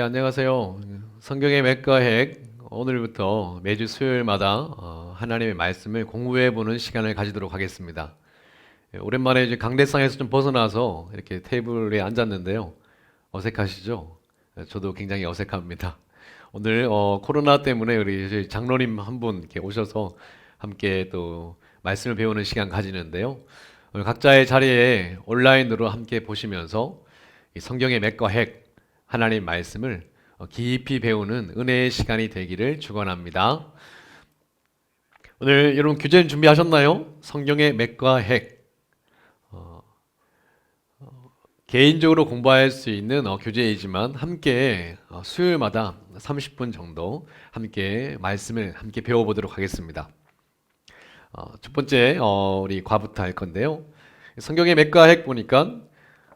네, 안녕하세요. 성경의 맥과 핵, 오늘부터 매주 수요일마다 하나님의 말씀을 공부해 보는 시간을 가지도록 하겠습니다. 오랜만에 이제 강대상에서 좀 벗어나서 이렇게 테이블에 앉았는데요. 어색하시죠? 저도 굉장히 어색합니다. 오늘 코로나 때문에 우리 저희 장로님 한 분 이렇게 오셔서 함께 또 말씀을 배우는 시간 가지는데요. 오늘 각자의 자리에 온라인으로 함께 보시면서 이 성경의 맥과 핵, 하나님 말씀을 깊이 배우는 은혜의 시간이 되기를 축원합니다. 오늘 여러분 교재 준비하셨나요? 성경의 맥과 핵. 개인적으로 공부할 수 있는 교재이지만 함께 수요일마다 30분 정도 함께 말씀을 함께 배워보도록 하겠습니다. 첫 번째 우리 과부터 할 건데요. 성경의 맥과 핵 보니까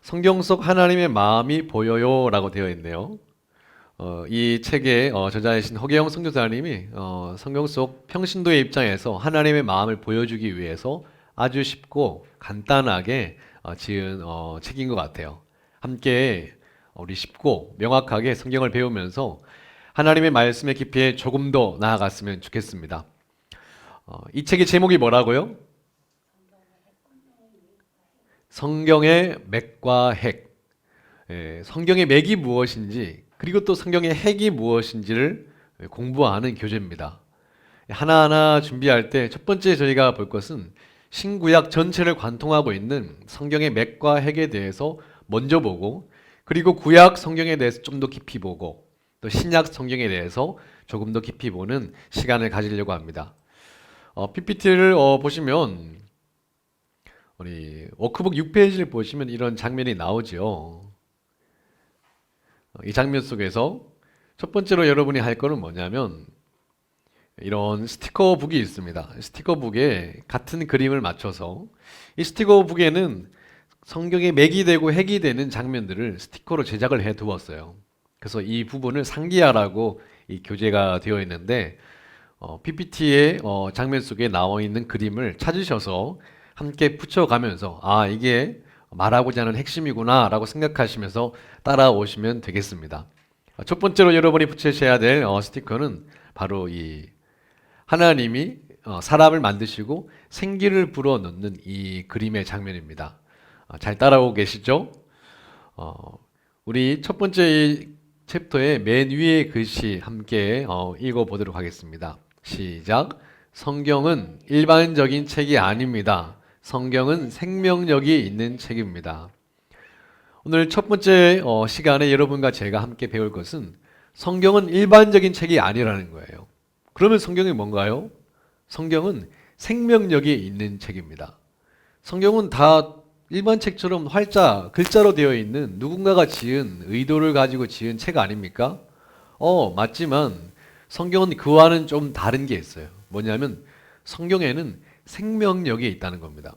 성경 속 하나님의 마음이 보여요 라고 되어 있네요. 이 책의 저자이신 허계영 선교사님이 성경 속 평신도의 입장에서 하나님의 마음을 보여주기 위해서 아주 쉽고 간단하게 지은 책인 것 같아요. 함께 우리 쉽고 명확하게 성경을 배우면서 하나님의 말씀의 깊이에 조금 더 나아갔으면 좋겠습니다. 이 책의 제목이 뭐라고요? 성경의 맥과 핵. 성경의 맥이 무엇인지 그리고 또 성경의 핵이 무엇인지를 공부하는 교재입니다. 하나하나 준비할 때 첫 번째 저희가 볼 것은 신구약 전체를 관통하고 있는 성경의 맥과 핵에 대해서 먼저 보고, 그리고 구약 성경에 대해서 좀 더 깊이 보고, 또 신약 성경에 대해서 조금 더 깊이 보는 시간을 가지려고 합니다. PPT를 보시면 우리 워크북 6페이지를 보시면 이런 장면이 나오죠. 이 장면 속에서 첫 번째로 여러분이 할 거는 뭐냐면 이런 스티커북이 있습니다. 스티커북에 같은 그림을 맞춰서 이 스티커북에는 성경에 맥이 되고 핵이 되는 장면들을 스티커로 제작을 해 두었어요. 그래서 이 부분을 상기하라고 이 교재가 되어 있는데 PPT의 장면 속에 나와 있는 그림을 찾으셔서 함께 붙여가면서 이게 말하고자 하는 핵심이구나 라고 생각하시면서 따라오시면 되겠습니다. 첫 번째로 여러분이 붙이셔야 될 스티커는 바로 이 하나님이 사람을 만드시고 생기를 불어넣는 이 그림의 장면입니다. 잘 따라오고 계시죠? 우리 첫 번째 챕터의 맨 위에 글씨 함께 읽어보도록 하겠습니다. 시작. 성경은 일반적인 책이 아닙니다. 성경은 생명력이 있는 책입니다. 오늘 첫 번째 시간에 여러분과 제가 함께 배울 것은 성경은 일반적인 책이 아니라는 거예요. 그러면 성경이 뭔가요? 성경은 생명력이 있는 책입니다. 성경은 다 일반 책처럼 활자, 글자로 되어 있는 누군가가 지은 의도를 가지고 지은 책 아닙니까? 맞지만 성경은 그와는 좀 다른 게 있어요. 뭐냐면 성경에는 생명력이 있다는 겁니다.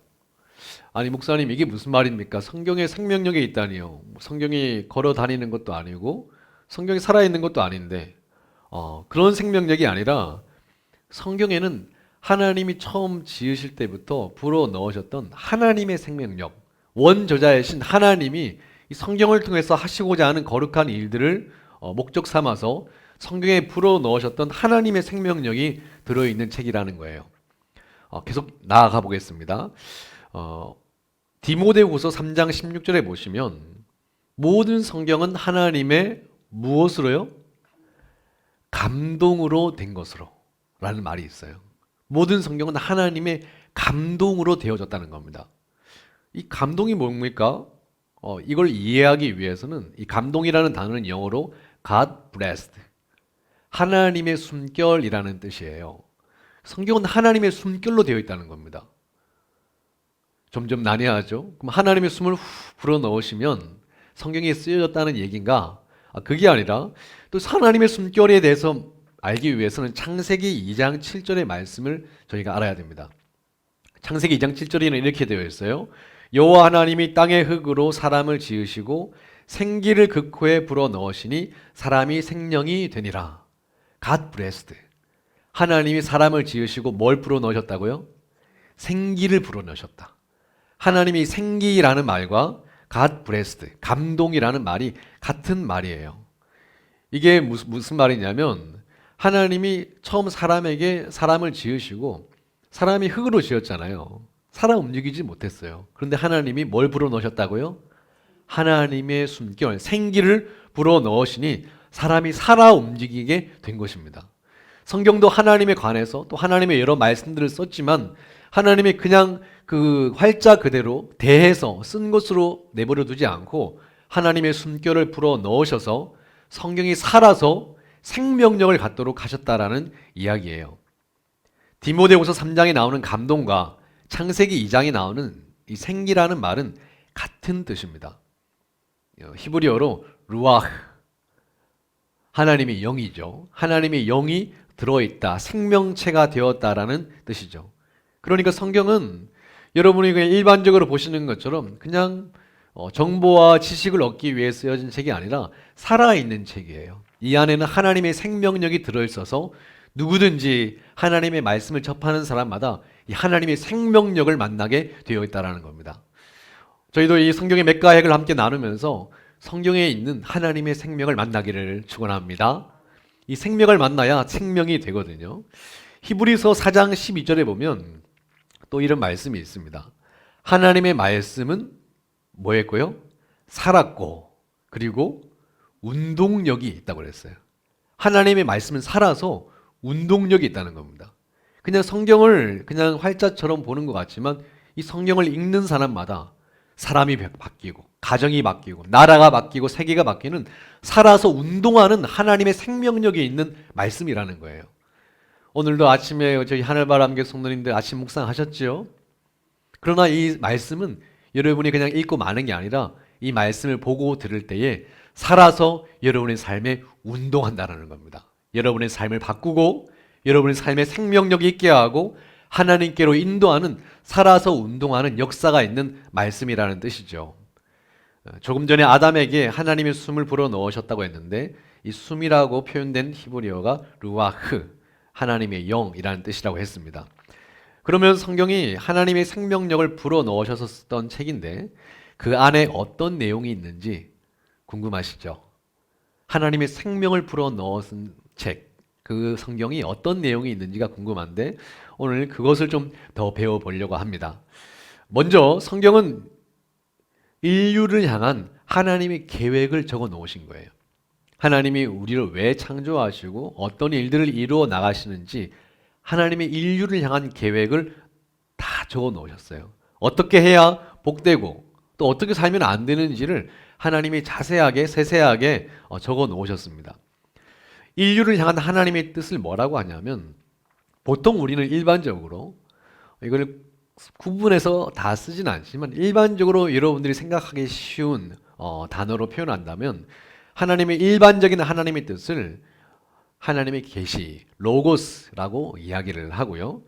아니 목사님 이게 무슨 말입니까? 성경에 생명력이 있다니요. 성경이 걸어 다니는 것도 아니고 성경이 살아있는 것도 아닌데 그런 생명력이 아니라 성경에는 하나님이 처음 지으실 때부터 불어 넣으셨던 하나님의 생명력, 원저자이신 하나님이 이 성경을 통해서 하시고자 하는 거룩한 일들을 목적 삼아서 성경에 불어 넣으셨던 하나님의 생명력이 들어있는 책이라는 거예요. 계속 나아가 보겠습니다. 디모데후서 3장 16절에 보시면 모든 성경은 하나님의 무엇으로요? 감동으로 된 것으로 라는 말이 있어요. 모든 성경은 하나님의 감동으로 되어졌다는 겁니다. 이 감동이 뭡니까? 이걸 이해하기 위해서는 이 감동이라는 단어는 영어로 God blessed, 하나님의 숨결이라는 뜻이에요. 성경은 하나님의 숨결로 되어 있다는 겁니다. 점점 난해하죠? 그럼 하나님의 숨을 후 불어 넣으시면 성경에 쓰여졌다는 얘기인가? 그게 아니라 또 하나님의 숨결에 대해서 알기 위해서는 창세기 2장 7절의 말씀을 저희가 알아야 됩니다. 창세기 2장 7절에는 이렇게 되어 있어요. 여호와 하나님이 땅의 흙으로 사람을 지으시고 생기를 그 코에 불어 넣으시니 사람이 생명이 되니라. God blessed. 하나님이 사람을 지으시고 뭘 불어 넣으셨다고요? 생기를 불어 넣으셨다. 하나님이 생기라는 말과 God blessed, 감동이라는 말이 같은 말이에요. 이게 무슨 말이냐면 하나님이 처음 사람을 지으시고 사람이 흙으로 지었잖아요. 살아 움직이지 못했어요. 그런데 하나님이 뭘 불어넣으셨다고요? 하나님의 숨결, 생기를 불어넣으시니 사람이 살아 움직이게 된 것입니다. 성경도 하나님에 관해서 또 하나님의 여러 말씀들을 썼지만 하나님이 그냥 그 활자 그대로 대해서 쓴 것으로 내버려 두지 않고 하나님의 숨결을 불어 넣으셔서 성경이 살아서 생명력을 갖도록 하셨다라는 이야기예요. 디모데후서 3장에 나오는 감동과 창세기 2장에 나오는 이 생기라는 말은 같은 뜻입니다. 히브리어로 루아흐, 하나님의 영이죠. 하나님의 영이 들어있다, 생명체가 되었다라는 뜻이죠. 그러니까 성경은 여러분이 그냥 일반적으로 보시는 것처럼 그냥 정보와 지식을 얻기 위해 쓰여진 책이 아니라 살아있는 책이에요. 이 안에는 하나님의 생명력이 들어있어서 누구든지 하나님의 말씀을 접하는 사람마다 이 하나님의 생명력을 만나게 되어 있다는 겁니다. 저희도 이 성경의 맥과 핵을 함께 나누면서 성경에 있는 하나님의 생명을 만나기를 축원합니다. 이 생명을 만나야 생명이 되거든요. 히브리서 4장 12절에 보면 또 이런 말씀이 있습니다. 하나님의 말씀은 뭐였고요? 살았고 그리고 운동력이 있다고 그랬어요. 하나님의 말씀은 살아서 운동력이 있다는 겁니다. 그냥 성경을 그냥 활자처럼 보는 것 같지만 이 성경을 읽는 사람마다 사람이 바뀌고 가정이 바뀌고 나라가 바뀌고 세계가 바뀌는 살아서 운동하는 하나님의 생명력이 있는 말씀이라는 거예요. 오늘도 아침에 저희 하늘바람교 성도님들 아침 묵상하셨죠? 그러나 이 말씀은 여러분이 그냥 읽고 마는 게 아니라 이 말씀을 보고 들을 때에 살아서 여러분의 삶에 운동한다는 겁니다. 여러분의 삶을 바꾸고 여러분의 삶에 생명력이 있게 하고 하나님께로 인도하는 살아서 운동하는 역사가 있는 말씀이라는 뜻이죠. 조금 전에 아담에게 하나님의 숨을 불어 넣으셨다고 했는데 이 숨이라고 표현된 히브리어가 루아흐, 하나님의 영이라는 뜻이라고 했습니다. 그러면 성경이 하나님의 생명력을 불어 넣으셔서 쓰던 책인데 그 안에 어떤 내용이 있는지 궁금하시죠? 하나님의 생명을 불어 넣은 책, 그 성경이 어떤 내용이 있는지가 궁금한데 오늘 그것을 좀 더 배워보려고 합니다. 먼저 성경은 인류를 향한 하나님의 계획을 적어 놓으신 거예요. 하나님이 우리를 왜 창조하시고 어떤 일들을 이루어 나가시는지 하나님의 인류를 향한 계획을 다 적어 놓으셨어요. 어떻게 해야 복되고 또 어떻게 살면 안 되는지를 하나님이 자세하게 세세하게 적어 놓으셨습니다. 인류를 향한 하나님의 뜻을 뭐라고 하냐면 보통 우리는 일반적으로 이걸 구분해서 다 쓰진 않지만 일반적으로 여러분들이 생각하기 쉬운 단어로 표현한다면 하나님의 일반적인 하나님의 뜻을 하나님의 계시, 로고스라고 이야기를 하고요.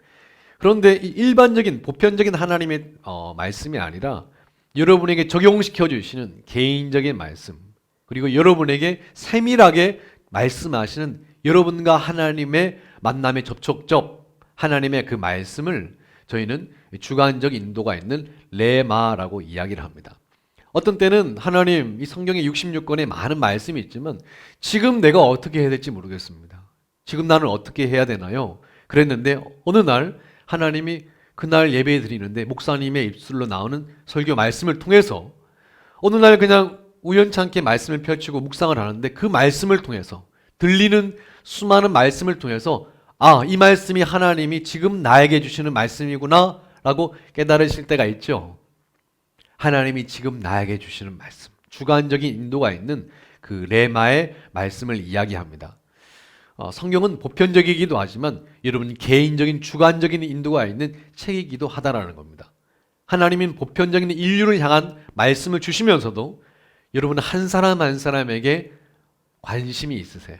그런데 이 일반적인 보편적인 하나님의 말씀이 아니라 여러분에게 적용시켜 주시는 개인적인 말씀, 그리고 여러분에게 세밀하게 말씀하시는 여러분과 하나님의 만남의 접촉점, 하나님의 그 말씀을 저희는 주관적 인도가 있는 레마라고 이야기를 합니다. 어떤 때는 하나님, 이 성경에 66권에 많은 말씀이 있지만 지금 내가 어떻게 해야 될지 모르겠습니다. 지금 나는 어떻게 해야 되나요? 그랬는데 어느 날 하나님이 그날 예배 드리는데 목사님의 입술로 나오는 설교 말씀을 통해서 어느 날 그냥 우연찮게 말씀을 펼치고 묵상을 하는데 그 말씀을 통해서 들리는 수많은 말씀을 통해서 아, 이 말씀이 하나님이 지금 나에게 주시는 말씀이구나 라고 깨달으실 때가 있죠. 하나님이 지금 나에게 주시는 말씀, 주관적인 인도가 있는 그 레마의 말씀을 이야기합니다. 성경은 보편적이기도 하지만 여러분 개인적인 주관적인 인도가 있는 책이기도 하다라는 겁니다. 하나님은 보편적인 인류를 향한 말씀을 주시면서도 여러분 한 사람 한 사람에게 관심이 있으세요.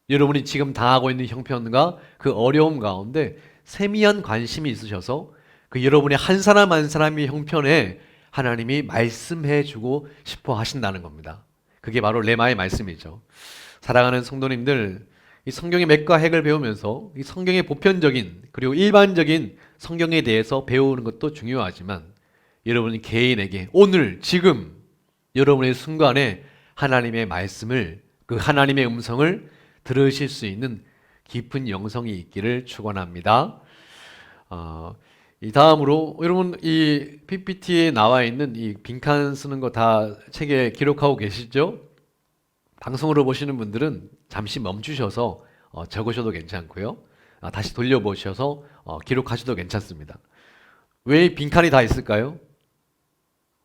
여러분이 지금 당하고 있는 형편과 그 어려움 가운데 세미한 관심이 있으셔서 그 여러분의 한 사람 한 사람의 형편에 하나님이 말씀해 주고 싶어 하신다는 겁니다. 그게 바로 레마의 말씀이죠. 사랑하는 성도님들, 이 성경의 맥과 핵을 배우면서 이 성경의 보편적인 그리고 일반적인 성경에 대해서 배우는 것도 중요하지만 여러분 개인에게 오늘 지금 여러분의 순간에 하나님의 말씀을 그 하나님의 음성을 들으실 수 있는 깊은 영성이 있기를 축원합니다. 이 다음으로 여러분 이 PPT에 나와 있는 이 빈칸 쓰는 거 다 책에 기록하고 계시죠? 방송으로 보시는 분들은 잠시 멈추셔서 적으셔도 괜찮고요. 다시 돌려보셔서 기록하셔도 괜찮습니다. 왜 빈칸이 다 있을까요?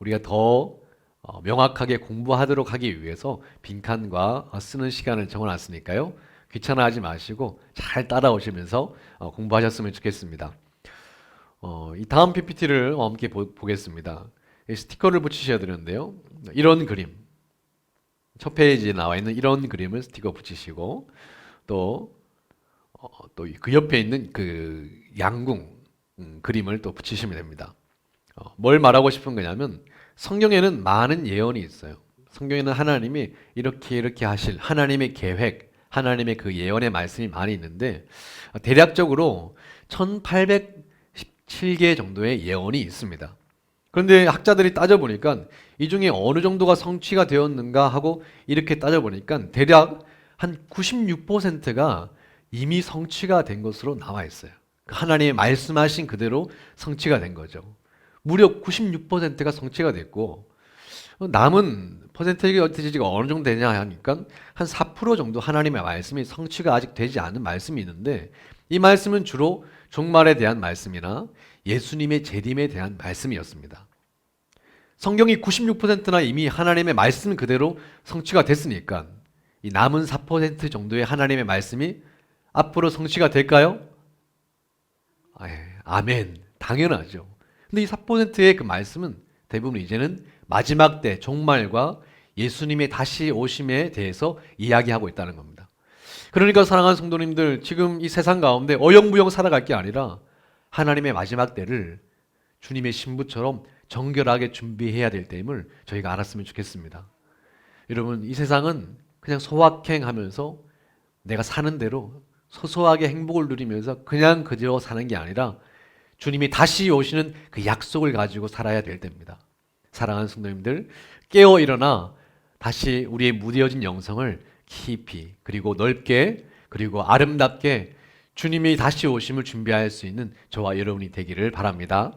우리가 더 명확하게 공부하도록 하기 위해서 빈칸과 쓰는 시간을 정해놨으니까요. 귀찮아하지 마시고 잘 따라오시면서 공부하셨으면 좋겠습니다. 이 다음 PPT를 함께 보겠습니다. 스티커를 붙이셔야 되는데요. 이런 그림, 첫 페이지에 나와 있는 이런 그림을 스티커 붙이시고 또 그 옆에 있는 그 양궁 그림을 또 붙이시면 됩니다. 뭘 말하고 싶은 거냐면 성경에는 많은 예언이 있어요. 성경에는 하나님이 이렇게 하실 하나님의 계획, 하나님의 그 예언의 말씀이 많이 있는데 대략적으로 1817개 정도의 예언이 있습니다. 그런데 학자들이 따져보니까 이 중에 어느 정도가 성취가 되었는가 하고 이렇게 따져보니까 대략 한 96%가 이미 성취가 된 것으로 나와 있어요. 하나님이 말씀하신 그대로 성취가 된 거죠. 무려 96%가 성취가 됐고 남은 퍼센테이지가 어느 정도 되냐 하니까 한 4% 정도 하나님의 말씀이 성취가 아직 되지 않은 말씀이 있는데 이 말씀은 주로 종말에 대한 말씀이나 예수님의 재림에 대한 말씀이었습니다. 성경이 96%나 이미 하나님의 말씀 그대로 성취가 됐으니까 이 남은 4% 정도의 하나님의 말씀이 앞으로 성취가 될까요? 아멘. 당연하죠. 근데 이 4%의 그 말씀은 대부분 이제는 마지막 때 종말과 예수님의 다시 오심에 대해서 이야기하고 있다는 겁니다. 그러니까 사랑하는 성도님들, 지금 이 세상 가운데 어영부영 살아갈 게 아니라 하나님의 마지막 때를 주님의 신부처럼 정결하게 준비해야 될 때임을 저희가 알았으면 좋겠습니다. 여러분, 이 세상은 그냥 소확행하면서 내가 사는 대로 소소하게 행복을 누리면서 그냥 그저 사는 게 아니라 주님이 다시 오시는 그 약속을 가지고 살아야 될 때입니다. 사랑하는 성도님들, 깨어 일어나 다시 우리의 무뎌진 영성을 깊이 그리고 넓게 그리고 아름답게 주님이 다시 오심을 준비할 수 있는 저와 여러분이 되기를 바랍니다.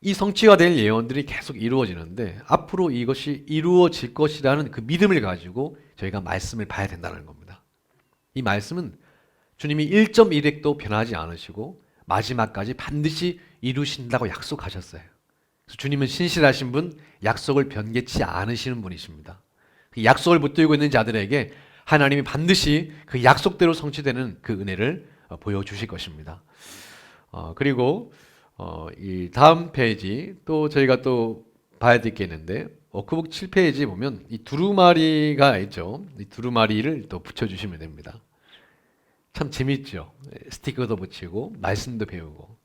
이 성취가 될 예언들이 계속 이루어지는데 앞으로 이것이 이루어질 것이라는 그 믿음을 가지고 저희가 말씀을 봐야 된다는 겁니다. 이 말씀은 주님이 1.1획도 변하지 않으시고 마지막까지 반드시 이루신다고 약속하셨어요. 그래서 주님은 신실하신 분, 약속을 변개치 않으시는 분이십니다. 그 약속을 붙들고 있는 자들에게 하나님이 반드시 그 약속대로 성취되는 그 은혜를 보여주실 것입니다. 그리고 이 다음 페이지 또 저희가 또 봐야 될 게 있는데 워크북 7페이지 보면 이 두루마리가 있죠. 이 두루마리를 또 붙여주시면 됩니다. 참 재밌죠. 스티커도 붙이고 말씀도 배우고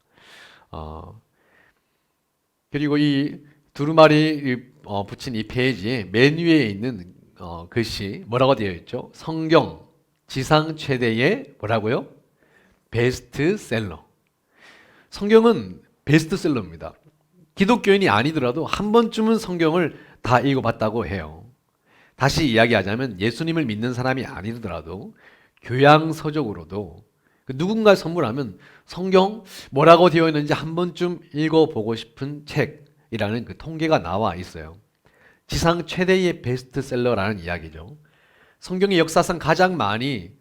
그리고 이 두루마리 붙인 이 페이지에 맨 위에 있는 글씨 뭐라고 되어 있죠? 성경 지상 최대의 뭐라고요? 베스트셀러. 성경은 베스트셀러입니다. 기독교인이 아니더라도 한 번쯤은 성경을 다 읽어봤다고 해요. 다시 이야기하자면 예수님을 믿는 사람이 아니더라도 교양서적으로도 누군가 선물하면 성경 뭐라고 되어 있는지 한 번쯤 읽어보고 싶은 책이라는 그 통계가 나와 있어요. 지상 최대의 베스트셀러라는 이야기죠. 성경이 역사상 가장 많이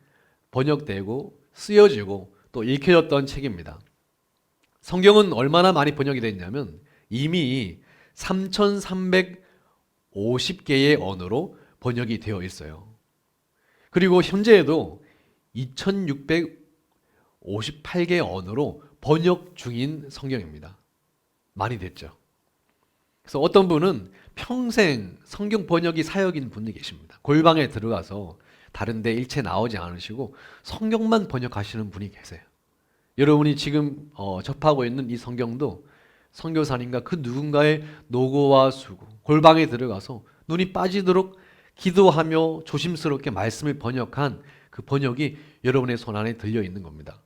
번역되고 쓰여지고 또 읽혀졌던 책입니다. 성경은 얼마나 많이 번역이 됐냐면 이미 3,350개의 언어로 번역이 되어 있어요. 그리고 현재에도 2,658개 언어로 번역 중인 성경입니다. 많이 됐죠. 그래서 어떤 분은 평생 성경 번역이 사역인 분이 계십니다. 골방에 들어가서 다른 데 일체 나오지 않으시고 성경만 번역하시는 분이 계세요. 여러분이 지금 접하고 있는 이 성경도 선교사님과 그 누군가의 노고와 수고, 골방에 들어가서 눈이 빠지도록 기도하며 조심스럽게 말씀을 번역한 그 번역이 여러분의 손 안에 들려 있는 겁니다.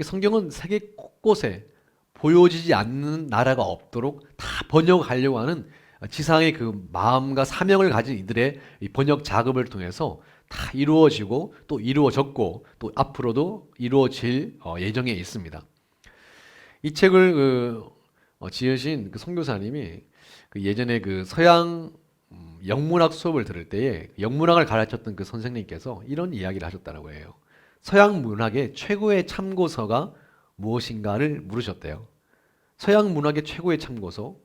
성경은 세계 곳곳에 보여지지 않는 나라가 없도록 다 번역하려고 하는 지상의 그 마음과 사명을 가진 이들의 이 번역 작업을 통해서 다 이루어지고 또 이루어졌고 또 앞으로도 이루어질 예정에 있습니다. 이 책을 지으신 그 선교사님이 그 예전에 그 서양 영문학 수업을 들을 때에 영문학을 가르쳤던 그 선생님께서 이런 이야기를 하셨다고 해요. 서양 문학의 최고의 참고서가 무엇인가를 물으셨대요. 서양 문학의 최고의 참고서,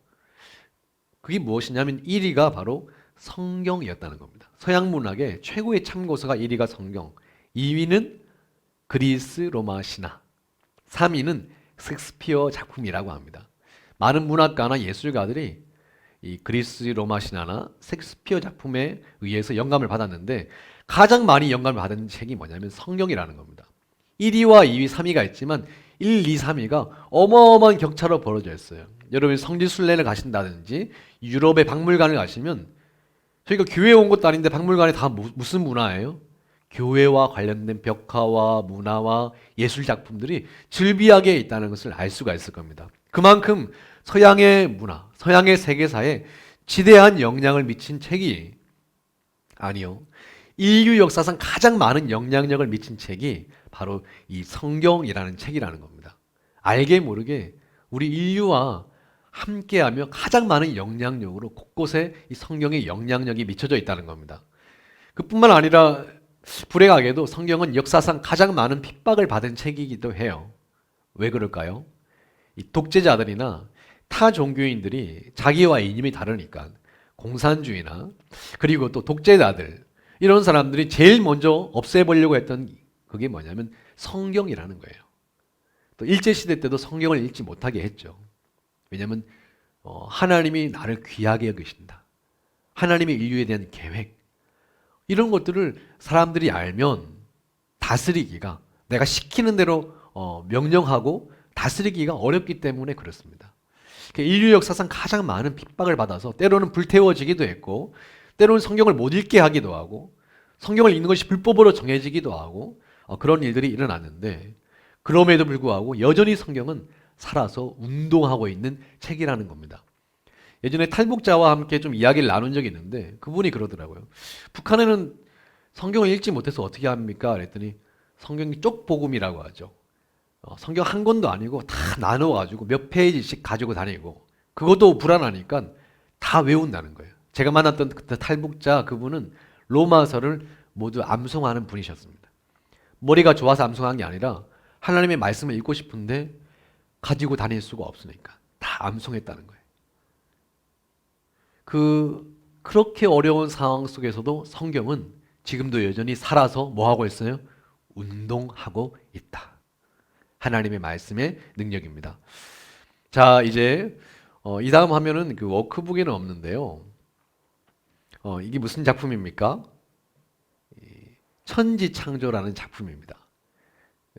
그게 무엇이냐면 1위가 바로 성경이었다는 겁니다. 서양 문학의 최고의 참고서가 1위가 성경, 2위는 그리스 로마 신화, 3위는 셰익스피어 작품이라고 합니다. 많은 문학가나 예술가들이 이 그리스 로마 신화나 셰익스피어 작품에 의해서 영감을 받았는데 가장 많이 영감을 받은 책이 뭐냐면 성경이라는 겁니다. 1위와 2위, 3위가 있지만 1, 2, 3위가 어마어마한 격차로 벌어져 있어요. 여러분이 성지순례를 가신다든지 유럽의 박물관을 가시면 저희가 교회에 온 것도 아닌데 박물관에 다 무슨 문화예요? 교회와 관련된 벽화와 문화와 예술 작품들이 즐비하게 있다는 것을 알 수가 있을 겁니다. 그만큼 서양의 문화, 서양의 세계사에 지대한 영향을 미친 책이, 아니요, 인류 역사상 가장 많은 영향력을 미친 책이 바로 이 성경이라는 책이라는 겁니다. 알게 모르게 우리 인류와 함께하며 가장 많은 영향력으로 곳곳에 이 성경의 영향력이 미쳐져 있다는 겁니다. 그뿐만 아니라 불행하게도 성경은 역사상 가장 많은 핍박을 받은 책이기도 해요. 왜 그럴까요? 이 독재자들이나 타 종교인들이 자기와 이념이 다르니까, 공산주의나 그리고 또 독재자들, 이런 사람들이 제일 먼저 없애보려고 했던 그게 뭐냐면 성경이라는 거예요. 또 일제시대 때도 성경을 읽지 못하게 했죠. 왜냐하면 하나님이 나를 귀하게 여기신다, 하나님의 인류에 대한 계획, 이런 것들을 사람들이 알면 다스리기가, 내가 시키는 대로 명령하고 다스리기가 어렵기 때문에 그렇습니다. 인류 역사상 가장 많은 핍박을 받아서 때로는 불태워지기도 했고, 때로는 성경을 못 읽게 하기도 하고, 성경을 읽는 것이 불법으로 정해지기도 하고, 그런 일들이 일어났는데, 그럼에도 불구하고 여전히 성경은 살아서 운동하고 있는 책이라는 겁니다. 예전에 탈북자와 함께 좀 이야기를 나눈 적이 있는데 그분이 그러더라고요. 북한에는 성경을 읽지 못해서 어떻게 합니까? 그랬더니 성경이 쪽복음이라고 하죠. 성경 한 권도 아니고 다 나눠가지고 몇 페이지씩 가지고 다니고, 그것도 불안하니까 다 외운다는 거예요. 제가 만났던 그때 탈북자, 그분은 로마서를 모두 암송하는 분이셨습니다. 머리가 좋아서 암송한 게 아니라 하나님의 말씀을 읽고 싶은데 가지고 다닐 수가 없으니까 다 암송했다는 거예요. 그렇게 어려운 상황 속에서도 성경은 지금도 여전히 살아서 뭐 하고 있어요? 운동하고 있다. 하나님의 말씀의 능력입니다. 자, 이제 이 다음 화면은 그 워크북에는 없는데요. 이게 무슨 작품입니까? 천지창조라는 작품입니다.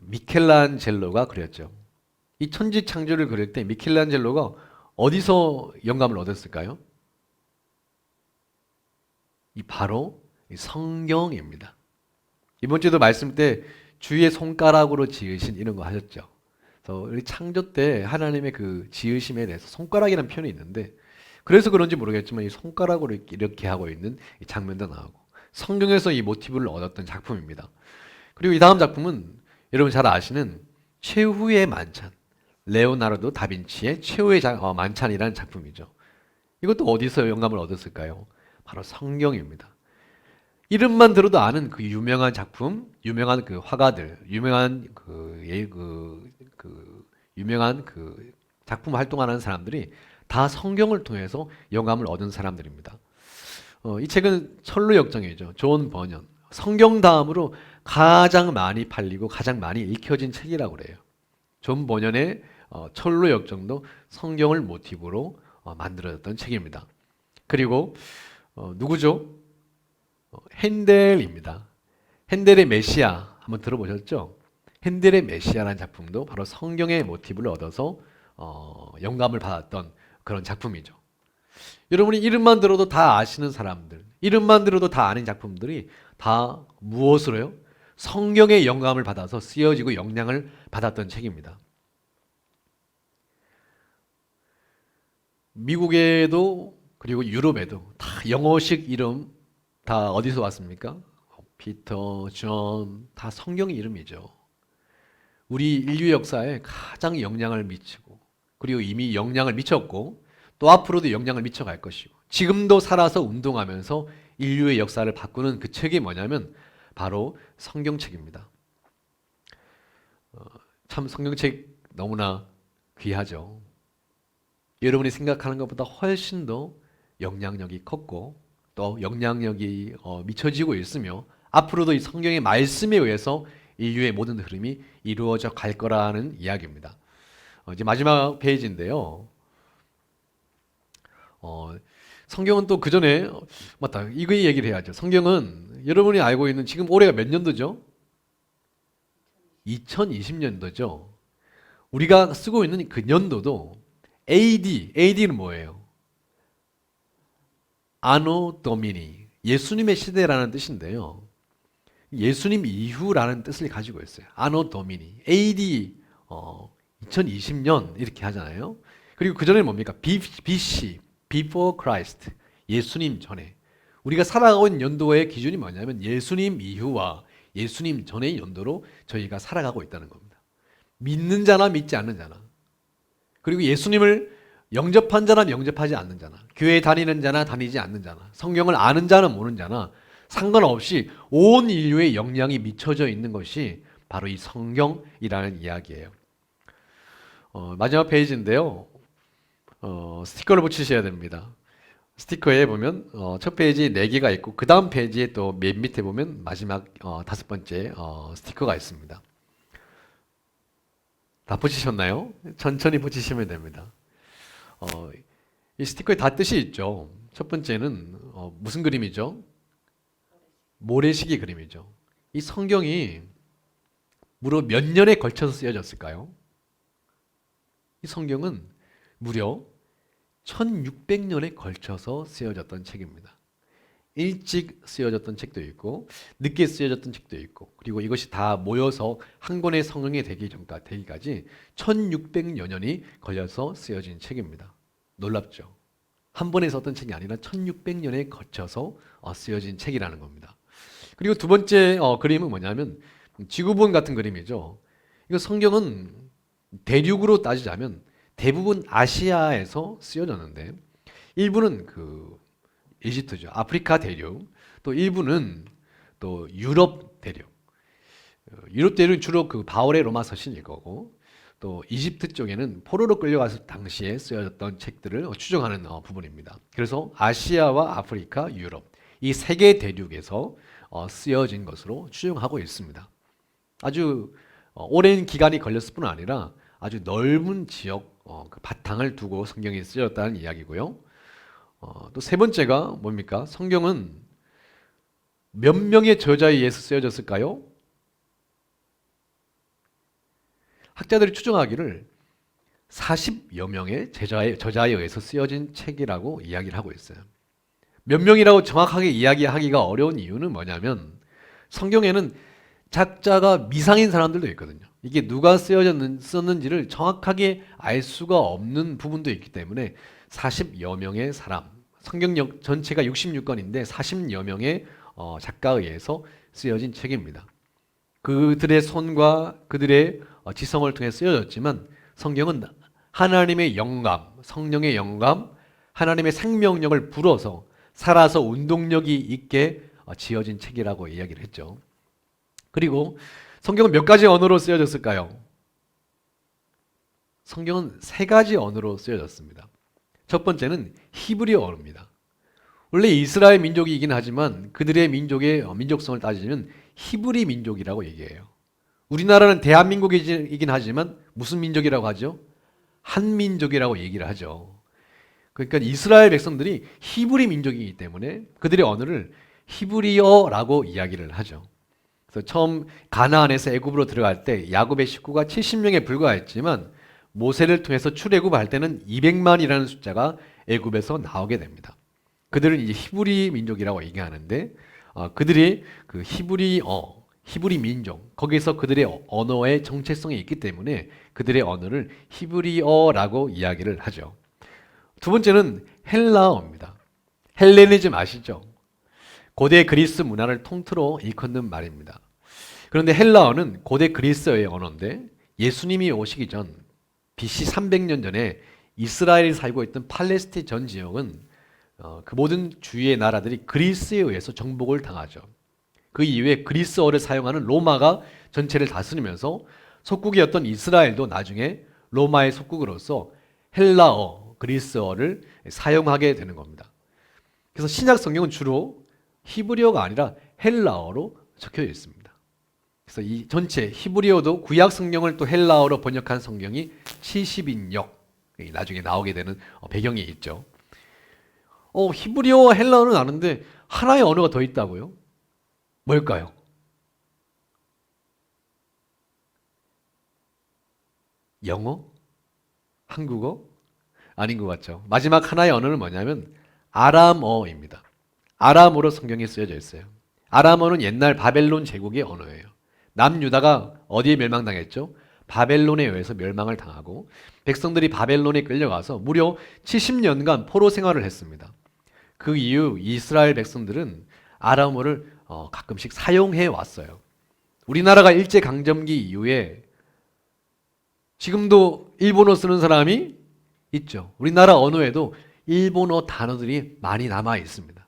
미켈란젤로가 그렸죠. 이 천지창조를 그릴 때 미켈란젤로가 어디서 영감을 얻었을까요? 바로 성경입니다. 이번 주에도 말씀 때 주의 손가락으로 지으신 이런 거 하셨죠. 그래서 우리 창조 때 하나님의 그 지으심에 대해서 손가락이라는 표현이 있는데, 그래서 그런지 모르겠지만 이 손가락으로 이렇게 하고 있는 이 장면도 나오고, 성경에서 이 모티브를 얻었던 작품입니다. 그리고 이 다음 작품은 여러분 잘 아시는 최후의 만찬, 레오나르도 다빈치의 최후의 만찬이라는 작품이죠. 이것도 어디서 영감을 얻었을까요? 바로 성경입니다. 이름만 들어도 아는 그 유명한 작품, 유명한 그 화가들, 유명한 유명한 그 작품 활동하는 사람들이 다 성경을 통해서 영감을 얻은 사람들입니다. 이 책은 철로역정이죠. 존 버년. 성경 다음으로 가장 많이 팔리고 가장 많이 읽혀진 책이라고 그래요. 존 버년의 철로역정도 성경을 모티브로 만들어졌던 책입니다. 그리고 누구죠? 핸델입니다. 핸델의 메시아 한번 들어보셨죠? 핸델의 메시아라는 작품도 바로 성경의 모티브를 얻어서 영감을 받았던 그런 작품이죠. 여러분이 이름만 들어도 다 아시는 사람들, 이름만 들어도 다 아는 작품들이 다 무엇으로요? 성경의 영감을 받아서 쓰여지고 영향을 받았던 책입니다. 미국에도 그리고 유럽에도 다 영어식 이름 다 어디서 왔습니까? 피터, 존, 다 성경 이름이죠. 우리 인류 역사에 가장 영향을 미치고 그리고 이미 영향을 미쳤고 또 앞으로도 영향을 미쳐갈 것이고 지금도 살아서 운동하면서 인류의 역사를 바꾸는 그 책이 뭐냐면 바로 성경책입니다. 참 성경책 너무나 귀하죠. 여러분이 생각하는 것보다 훨씬 더 영향력이 컸고 또 영향력이 미쳐지고 있으며 앞으로도 이 성경의 말씀에 의해서 인류의 모든 흐름이 이루어져 갈 거라는 이야기입니다. 이제 마지막 페이지인데요. 성경은 또 그 전에 맞다 이거 얘기를 해야죠. 성경은 여러분이 알고 있는 지금 올해가 몇 년도죠? 2020년도죠. 우리가 쓰고 있는 그 년도도 AD는 뭐예요? 아노 도미니, 예수님의 시대라는 뜻인데요. 예수님 이후라는 뜻을 가지고 있어요. 아노 도미니, AD 2020년 이렇게 하잖아요. 그리고 그 전에 뭡니까? BC, Before Christ, 예수님 전에. 우리가 살아가고 있는 연도의 기준이 뭐냐면 예수님 이후와 예수님 전의 연도로 저희가 살아가고 있다는 겁니다. 믿는 자나 믿지 않는 자나, 그리고 예수님을 영접한 자나 영접하지 않는 자나, 교회 다니는 자나 다니지 않는 자나, 성경을 아는 자나 모르는 자나 상관없이 온 인류에 영향이 미쳐져 있는 것이 바로 이 성경이라는 이야기예요. 마지막 페이지인데요. 스티커를 붙이셔야 됩니다. 스티커에 보면 첫 페이지 4개가 있고 그 다음 페이지에 또 맨 밑에 보면 마지막 5번째 스티커가 있습니다. 다 붙이셨나요? 천천히 붙이시면 됩니다. 이 스티커에 다 뜻이 있죠. 첫 번째는 무슨 그림이죠? 모래시계 그림이죠. 이 성경이 무려 몇 년에 걸쳐서 쓰여졌을까요? 이 성경은 무려 1600년에 걸쳐서 쓰여졌던 책입니다. 일찍 쓰여졌던 책도 있고 늦게 쓰여졌던 책도 있고 그리고 이것이 다 모여서 한 권의 성경이 되기까지 1600여 년이 걸려서 쓰여진 책입니다. 놀랍죠? 한 번에 썼던 책이 아니라 1600년에 거쳐서 쓰여진 책이라는 겁니다. 그리고 두 번째 그림은 뭐냐면 지구본 같은 그림이죠. 이거 성경은 대륙으로 따지자면 대부분 아시아에서 쓰여졌는데 일부는 이집트죠. 아프리카 대륙, 또 일부는 또 유럽 대륙. 유럽 대륙은 주로 바울의 로마 서신일 거고, 또 이집트 쪽에는 포로로 끌려가서 당시에 쓰여졌던 책들을 추정하는 부분입니다. 그래서 아시아와 아프리카, 유럽 이 세 개 대륙에서 쓰여진 것으로 추정하고 있습니다. 아주 오랜 기간이 걸렸을 뿐 아니라 아주 넓은 지역 그 바탕을 두고 성경이 쓰여졌다는 이야기고요. 또 세 번째가 뭡니까? 성경은 몇 명의 저자에 의해서 쓰여졌을까요? 학자들이 추정하기를 40여 명의 저자에 의해서 쓰여진 책이라고 이야기를 하고 있어요. 몇 명이라고 정확하게 이야기하기가 어려운 이유는 뭐냐면 성경에는 작자가 미상인 사람들도 있거든요. 이게 누가 썼는지를 정확하게 알 수가 없는 부분도 있기 때문에 40여 명의 사람, 성경 전체가 66권인데 40여 명의 작가에 의해서 쓰여진 책입니다. 그들의 손과 그들의 지성을 통해 쓰여졌지만 성경은 하나님의 영감, 성령의 영감, 하나님의 생명력을 불어서 살아서 운동력이 있게 지어진 책이라고 이야기를 했죠. 그리고 성경은 몇 가지 언어로 쓰여졌을까요? 성경은 3가지 언어로 쓰여졌습니다. 첫 번째는 히브리어 언어입니다. 원래 이스라엘 민족이긴 하지만 그들의 민족성을 따지면 히브리 민족이라고 얘기해요. 우리나라는 대한민국이긴 하지만 무슨 민족이라고 하죠? 한민족이라고 얘기를 하죠. 그러니까 이스라엘 백성들이 히브리 민족이기 때문에 그들의 언어를 히브리어라고 이야기를 하죠. 그래서 처음 가나안에서 애굽으로 들어갈 때 야곱의 식구가 70명에 불과했지만 모세를 통해서 출애굽할 때는 200만이라는 숫자가 애굽에서 나오게 됩니다. 그들은 이제 히브리 민족이라고 얘기하는데 그들이 그 히브리 민족, 거기서 그들의 언어의 정체성이 있기 때문에 그들의 언어를 히브리어라고 이야기를 하죠. 두 번째는 헬라어입니다. 헬레니즘 아시죠? 고대 그리스 문화를 통틀어 일컫는 말입니다. 그런데 헬라어는 고대 그리스어의 언어인데 예수님이 오시기 전 BC 300년 전에 이스라엘이 살고 있던 팔레스틴 전 지역은 그 모든 주위의 나라들이 그리스에 의해서 정복을 당하죠. 그 이후에 그리스어를 사용하는 로마가 전체를 다스리면서 속국이었던 이스라엘도 나중에 로마의 속국으로서 헬라어, 그리스어를 사용하게 되는 겁니다. 그래서 신약 성경은 주로 히브리어가 아니라 헬라어로 적혀 있습니다. 그래서 이 전체 히브리어도 구약 성경을 또 헬라어로 번역한 성경이 70인역 나중에 나오게 되는 배경이 있죠. 히브리어와 헬라어는 아는데 하나의 언어가 더 있다고요? 뭘까요? 영어? 한국어? 아닌 것 같죠. 마지막 하나의 언어는 뭐냐면 아람어입니다. 아람어로 성경에 쓰여져 있어요. 아람어는 옛날 바벨론 제국의 언어예요. 남유다가 어디에 멸망당했죠? 바벨론에 의해서 멸망을 당하고 백성들이 바벨론에 끌려가서 무려 70년간 포로 생활을 했습니다. 그 이후 이스라엘 백성들은 아람어를 가끔씩 사용해 왔어요. 우리나라가 일제강점기 이후에 지금도 일본어 쓰는 사람이 있죠. 우리나라 언어에도 일본어 단어들이 많이 남아 있습니다.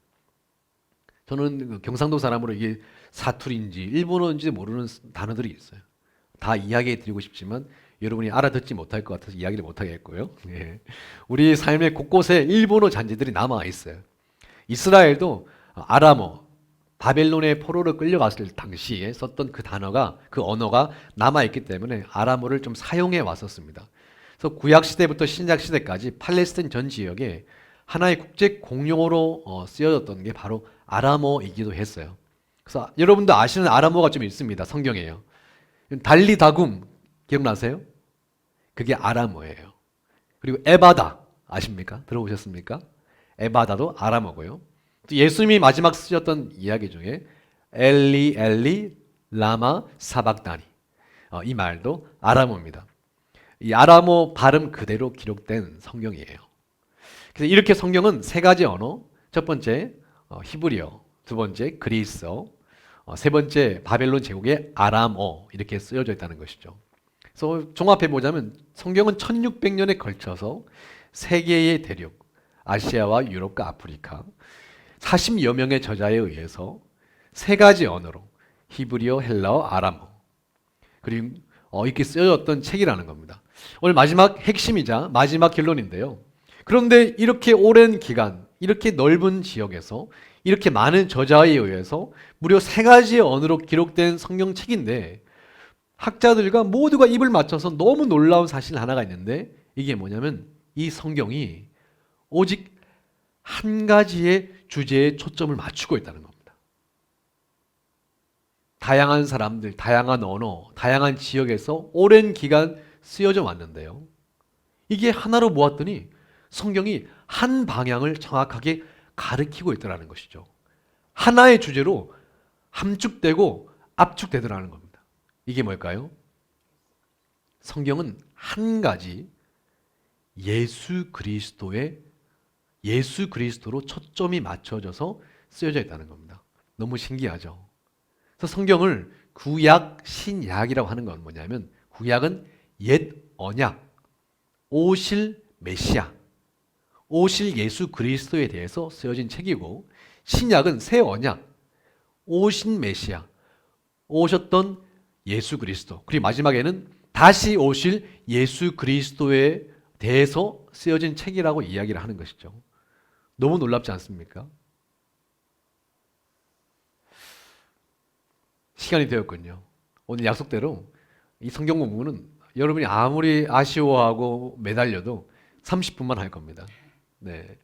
저는 경상도 사람으로 이게 사투리인지 일본어인지 모르는 단어들이 있어요. 다 이야기해 드리고 싶지만 여러분이 알아듣지 못할 것 같아서 이야기를 못 하겠고요. 예. 우리 삶의 곳곳에 일본어 잔재들이 남아 있어요. 이스라엘도 아람어, 바벨론의 포로로 끌려갔을 당시에 썼던 그 단어가, 그 언어가 남아있기 때문에 아람어를 좀 사용해 왔었습니다. 그래서 구약시대부터 신약시대까지 팔레스타인 전 지역에 하나의 국제 공용어로 쓰여졌던 게 바로 아람어이기도 했어요. 그래서 여러분도 아시는 아람어가 좀 있습니다. 성경에요. 달리다굼 기억나세요? 그게 아람어예요. 그리고 에바다 아십니까? 들어보셨습니까? 에바다도 아람어고요. 또 예수님이 마지막 쓰셨던 이야기 중에 엘리 엘리 라마 사박다니 이 말도 아람어입니다. 이 아람어 발음 그대로 기록된 성경이에요. 그래서 이렇게 성경은 세 가지 언어, 첫 번째 히브리어, 두 번째 그리스어, 세 번째 바벨론 제국의 아람어 이렇게 쓰여져 있다는 것이죠. 그래서 종합해 보자면 성경은 1600년에 걸쳐서 세계의 대륙, 아시아와 유럽과 아프리카 40여 명의 저자에 의해서 세 가지 언어로 히브리어, 헬라어, 아람어 그리고 이렇게 쓰여졌던 책이라는 겁니다. 오늘 마지막 핵심이자 마지막 결론인데요. 그런데 이렇게 오랜 기간, 이렇게 넓은 지역에서 이렇게 많은 저자에 의해서 무려 세 가지의 언어로 기록된 성경책인데 학자들과 모두가 입을 맞춰서 너무 놀라운 사실 하나가 있는데 이게 뭐냐면 이 성경이 오직 한 가지의 주제에 초점을 맞추고 있다는 겁니다. 다양한 사람들, 다양한 언어, 다양한 지역에서 오랜 기간 쓰여져 왔는데요. 이게 하나로 모았더니 성경이 한 방향을 정확하게 가리키고 있더라는 것이죠. 하나의 주제로 함축되고 압축되더라는 겁니다. 이게 뭘까요? 성경은 한 가지 예수 그리스도로 초점이 맞춰져서 쓰여져 있다는 겁니다. 너무 신기하죠? 그래서 성경을 구약, 신약이라고 하는 건 뭐냐면 구약은 옛 언약, 오실 메시아, 오실 예수 그리스도에 대해서 쓰여진 책이고 신약은 새 언약, 오신 메시아, 오셨던 예수 그리스도 그리고 마지막에는 다시 오실 예수 그리스도에 대해서 쓰여진 책이라고 이야기를 하는 것이죠. 너무 놀랍지 않습니까? 시간이 되었군요. 오늘 약속대로 이 성경 공부는 여러분이 아무리 아쉬워하고 매달려도 30분만 할 겁니다. 네.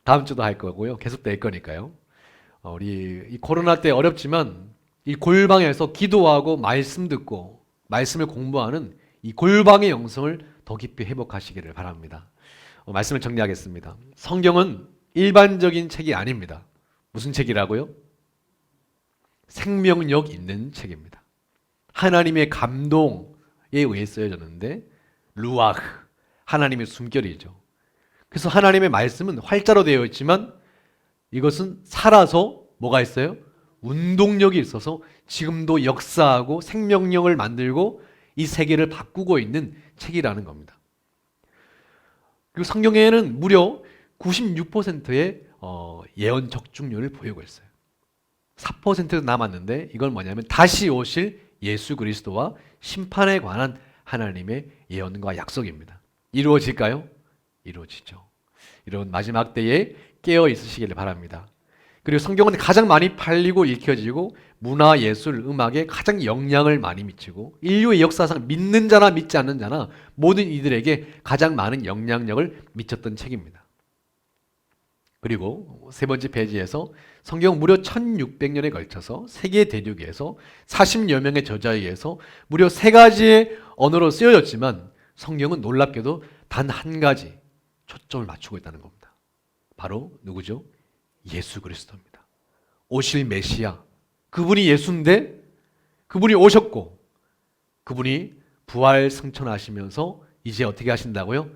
다음 주도 할 거고요. 계속 될 거니까요. 우리 이 코로나 때 어렵지만 이 골방에서 기도하고 말씀 듣고 말씀을 공부하는 이 골방의 영성을 더 깊이 회복하시기를 바랍니다. 말씀을 정리하겠습니다. 성경은 일반적인 책이 아닙니다. 무슨 책이라고요? 생명력 있는 책입니다. 하나님의 감동에 의해 쓰여졌는데 루아흐, 하나님의 숨결이죠. 그래서 하나님의 말씀은 활자로 되어 있지만 이것은 살아서 뭐가 있어요? 운동력이 있어서 지금도 역사하고 생명력을 만들고 이 세계를 바꾸고 있는 책이라는 겁니다. 그리고 성경에는 무려 96%의 예언 적중률을 보이고 있어요. 4% 남았는데 이건 뭐냐면 다시 오실 예수 그리스도와 심판에 관한 하나님의 예언과 약속입니다. 이루어질까요? 이루어지죠. 이런 마지막 때에 깨어 있으시기를 바랍니다. 그리고 성경은 가장 많이 팔리고 읽혀지고 문화, 예술, 음악에 가장 영향을 많이 미치고 인류의 역사상 믿는 자나 믿지 않는 자나 모든 이들에게 가장 많은 영향력을 미쳤던 책입니다. 그리고 세 번째 페이지에서 성경 무려 1600년에 걸쳐서 세계 대륙에서 40여 명의 저자에 의해서 무려 3가지의 언어로 쓰여졌지만 성경은 놀랍게도 단 한 가지 초점을 맞추고 있다는 겁니다. 바로 누구죠? 예수 그리스도입니다. 오실 메시아. 그분이 예수인데 그분이 오셨고 그분이 부활 승천하시면서 이제 어떻게 하신다고요?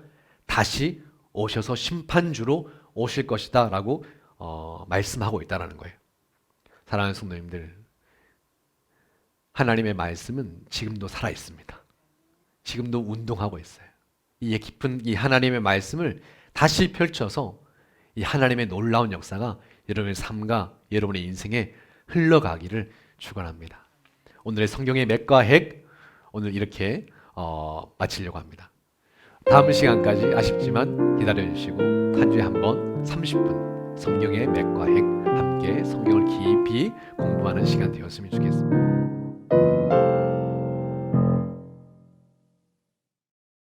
다시 오셔서 심판주로 오실 것이다 라고 말씀하고 있다는 거예요. 사랑하는 성도님들, 하나님의 말씀은 지금도 살아 있습니다. 지금도 운동하고 있어요. 이 깊은 이 하나님의 말씀을 다시 펼쳐서 이 하나님의 놀라운 역사가 여러분의 삶과 여러분의 인생에 흘러가기를 축원합니다. 오늘의 성경의 맥과 핵 오늘 이렇게 마치려고 합니다. 다음 시간까지 아쉽지만 기다려주시고 한 주에 한 번 30분 성경의 맥과 핵 함께 성경을 깊이 공부하는 시간 되었으면 좋겠습니다.